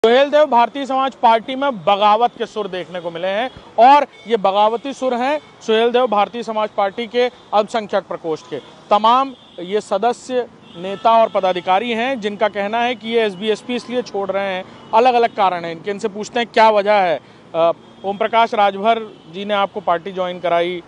Suhel Dev Bharatiya Samaj party में बगावत के सुर देखने को मिले हैं और ये बगावती सुर हैं सुहेल देव भारतीय समाज पार्टी के अल्पसंख्यक प्रकोष्ठ के। तमाम ये सदस्य, नेता और पदाधिकारी हैं जिनका कहना है कि ये एसबीएसपी इसलिए छोड़ रहे हैं, अलग अलग कारण हैं इनके। इनसे पूछते हैं क्या वजह है। ओम प्रकाश राजभर जी ने आपको पार्टी ज्वाइन कराई,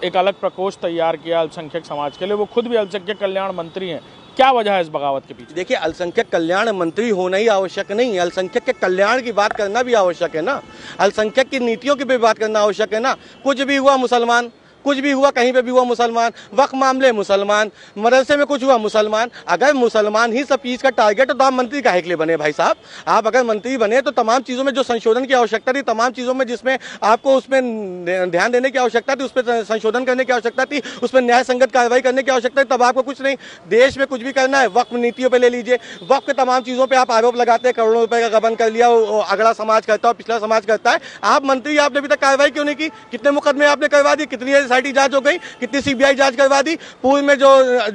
एक अलग प्रकोष्ठ तैयार किया अल्पसंख्यक समाज के लिए, वो खुद भी अल्पसंख्यक कल्याण मंत्री हैं। क्या वजह है इस बगावत के पीछे? देखिए, अल्पसंख्यक कल्याण मंत्री होना ही आवश्यक नहीं है, अल्पसंख्यक के कल्याण की बात करना भी आवश्यक है ना। अल्पसंख्यक की नीतियों की भी बात करना आवश्यक है ना। कुछ भी हुआ मुसलमान, कुछ भी हुआ कहीं पे भी हुआ मुसलमान, वक्फ मामले मुसलमान, मदरसे में कुछ हुआ मुसलमान। अगर मुसलमान ही सब चीज़ का टारगेट है तो आप मंत्री काहे के लिए बने भाई साहब? आप अगर मंत्री बने तो तमाम चीज़ों में जो संशोधन की आवश्यकता थी, तमाम चीज़ों में जिसमें आपको उसमें ध्यान देने की आवश्यकता थी, उस पर संशोधन करने की आवश्यकता थी, उस पर न्याय संगत कार्रवाई करने की आवश्यकता थी, तब आपको कुछ नहीं देश में कुछ भी करना है। वक्फ नीतियों पर ले लीजिए, वक्फ के तमाम चीज़ों पर आप आरोप लगाते हैं, करोड़ों रुपए का गबन कर लिया, अगला समाज करता है, पिछला समाज करता है। आप मंत्री, आपने अभी तक कार्रवाई क्यों नहीं की? कितने मुकदमे आपने करवा दी? कितनी एसआईटी जांच हो गई? कितनी सीबीआई जांच करवा दी? पूर्व में जो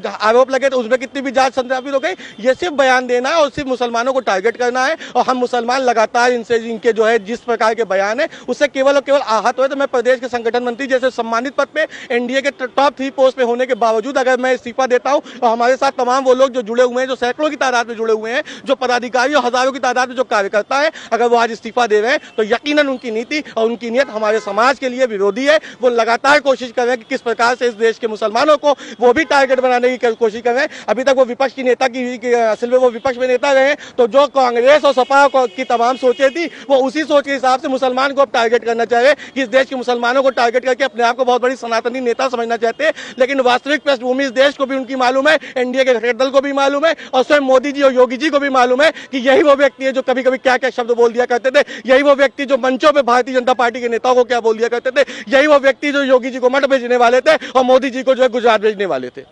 आरोप लगे थे उसमें कितनी भी जांच संस्थापित हो गई? ये सिर्फ बयान देना है और सिर्फ मुसलमानों को टारगेट करना है। और हम मुसलमान लगातार इनके जो है जिस प्रकार के बयान है उससे केवल और केवल आहत हुए। तो मैं प्रदेश के संगठन मंत्री जैसे सम्मानित पद पे, एनडीए के टॉप 3 पोस्ट पे होने के बावजूद अगर मैं इस्तीफा देता हूं और हमारे साथ तमाम वो लोग जो जुड़े हुए हैं, जो सैकड़ों की तादाद में जुड़े हुए हैं, जो पदाधिकारी और हजारों की तादाद में जो कार्यकर्ता है, अगर वो आज इस्तीफा दे रहे हैं तो यकीनन उनकी नीति और उनकी नीयत हमारे समाज के लिए विरोधी है। वो लगातार कोशिश कर रहे हैं कि किस प्रकार से इस देश के मुसलमानों को वो भी टारगेट बनाने की कोशिश कर रहे हैं। अभी तक वो विपक्ष की नेता की असल में वो विपक्ष में नेता रहे हैं, तो जो कांग्रेस और सपा की तमाम सोचें थी वो उसी सोच के हिसाब से मुसलमान को अब टारगेट करना चाह रहे हैं कि इस देश के मुसलमानों को टारगेट करके अपने आप को बहुत बड़ी सनातनी नेता समझना चाहते हैं। लेकिन वास्तविक पृष्ठभूमि इस देश को भी उनकी मालूम है, एनडीए के घटक दल को भी मालूम है और स्वयं मोदी जी और योगी जी को भी मालूम है कि यही वो व्यक्ति है जो कभी कभी क्या क्या शब्द बोल दिया करते थे, यही वो व्यक्ति जो मंचों पर भारतीय जनता पार्टी के नेताओं को क्या बोल दिया करते थे, यही वो व्यक्ति जो योगी जी को मठ भेजने वाले थे और मोदी जी को जो है गुजरात भेजने वाले थे।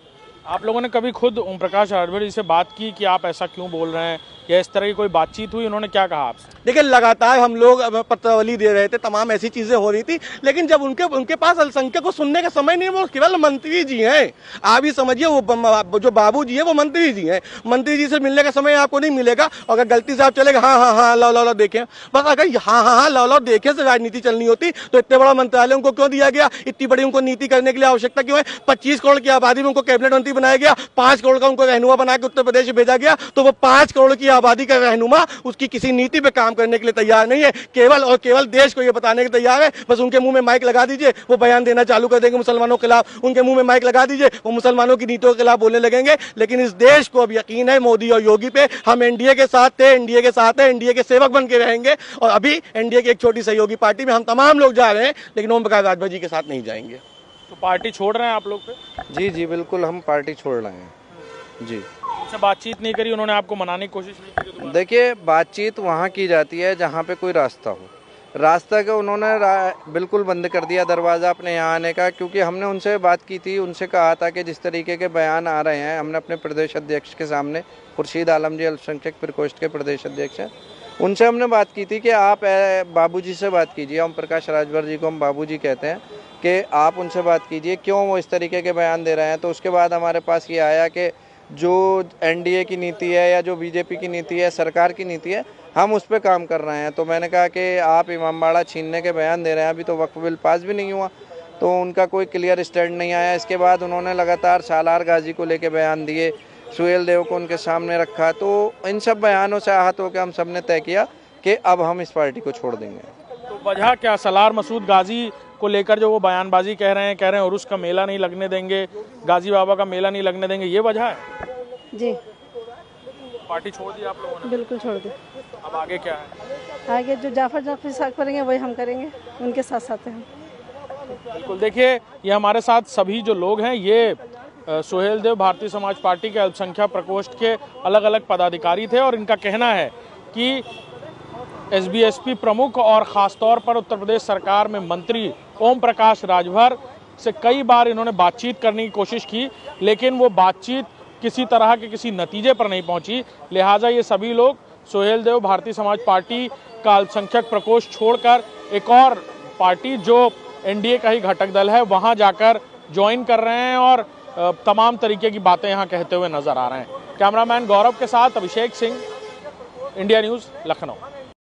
आप लोगों ने कभी खुद ओम प्रकाश राजभर जी से बात की कि आप ऐसा क्यों बोल रहे हैं, या इस तरह की कोई बातचीत हुई? उन्होंने क्या कहा आपसे? देखिए, लगातार हम लोग पत्रावली दे रहे थे, तमाम ऐसी चीजें हो रही थी, लेकिन जब उनके पास अल्पसंख्यक को सुनने का समय नहीं, वो केवल मंत्री जी हैं। आप ही समझिए, वो जो बाबू जी है वो मंत्री जी हैं। मंत्री जी से मिलने का समय आपको नहीं मिलेगा। अगर गलती से आप चलेगा हाँ लो देखें, बस अगर हाँ लो देखें से राजनीति चलनी होती तो इतने बड़ा मंत्रालय उनको क्यों दिया गया? इतनी बड़ी उनको नीति करने के लिए आवश्यकता क्यों है? 25 करोड़ की आबादी में उनको कैबिनेट मंत्री बनाया गया, 5 करोड़ का उनको रहनुमा बना के उत्तर प्रदेश भेजा गया, तो वो 5 करोड़ की आबादी का रहनुमा उसकी किसी नीति पे काम करने के लिए तैयार नहीं है। केवल और केवल देश को ये बताने के तैयार है, बस उनके मुंह में माइक लगा दीजिए, वो बयान देना चालू कर देंगे मुसलमानों के खिलाफ। उनके मुंह में माइक लगा दीजिए, वो मुसलमानों की नीतियों के खिलाफ बोलने लगेंगे। लेकिन इस देश को अब यकीन है मोदी और योगी पे। हम एनडीए के साथ थे, एनडीए के साथ है, एनडीए के सेवक बन के रहेंगे। और अभी एनडीए की एक छोटी सहयोगी पार्टी में हम तमाम लोग जा रहे हैं, लेकिन ओम प्रकाश राजभर जी के साथ नहीं जाएंगे। तो पार्टी छोड़ रहे हैं आप लोग? जी बिल्कुल, हम पार्टी छोड़ रहे हैं जी। उनसे बातचीत नहीं करी? उन्होंने आपको मनाने की कोशिश नहीं की? देखिए, बातचीत वहाँ की जाती है जहाँ पे कोई रास्ता हो। रास्ता का उन्होंने बिल्कुल बंद कर दिया दरवाज़ा अपने यहाँ आने का, क्योंकि हमने उनसे बात की थी, उनसे कहा था कि जिस तरीके के बयान आ रहे हैं, हमने अपने प्रदेश अध्यक्ष के सामने, खुर्शीद आलम जी अल्पसंख्यक प्रकोष्ठ के प्रदेश अध्यक्ष हैं, उनसे हमने बात की थी कि आप बाबूजी से बात कीजिए। ओम प्रकाश राजभर जी को हम बाबूजी कहते हैं कि आप उनसे बात कीजिए, क्यों वो इस तरीके के बयान दे रहे हैं। तो उसके बाद हमारे पास ये आया कि जो एनडीए की नीति है या जो बीजेपी की नीति है, सरकार की नीति है, हम उस पर काम कर रहे हैं। तो मैंने कहा कि आप इमामबाड़ा छीनने के बयान दे रहे हैं, अभी तो वक्फ बिल पास भी नहीं हुआ, तो उनका कोई क्लियर स्टैंड नहीं आया। इसके बाद उन्होंने लगातार सालार गाजी को लेके बयान दिए, सुहेल देव को उनके सामने रखा। तो इन सब बयानों से आहत होकर हम सब ने तय किया कि अब हम इस पार्टी को छोड़ देंगे। तो वजह क्या? सालार मसूद गाजी को लेकर जो वो बयानबाजी कह रहे हैं और उसका मेला नहीं लगने देंगे, गाजी बाबा का मेला नहीं लगने देंगे, ये वजह है? जी। पार्टी छोड़ दी आप लोगों ने? बिल्कुल छोड़ दी। अब आगे क्या है? आगे जो जाफर साथ करेंगे वही हम करेंगे, उनके साथ साथ हैं हम। बिल्कुल। देखिए, ये हमारे साथ सभी जो लोग हैं, ये सुहेल देव भारतीय समाज पार्टी के अल्पसंख्यक प्रकोष्ठ के अलग अलग पदाधिकारी थे और इनका कहना है कि एसबीएसपी प्रमुख और ख़ास तौर पर उत्तर प्रदेश सरकार में मंत्री ओम प्रकाश राजभर से कई बार इन्होंने बातचीत करने की कोशिश की, लेकिन वो बातचीत किसी तरह के किसी नतीजे पर नहीं पहुंची। लिहाजा ये सभी लोग सुहेल देव भारतीय समाज पार्टी का अल्पसंख्यक प्रकोष्ठ छोड़कर एक और पार्टी जो एनडीए का ही घटक दल है वहां जाकर ज्वाइन कर रहे हैं और तमाम तरीके की बातें यहाँ कहते हुए नजर आ रहे हैं। कैमरामैन गौरव के साथ अभिषेक सिंह, इंडिया न्यूज़, लखनऊ।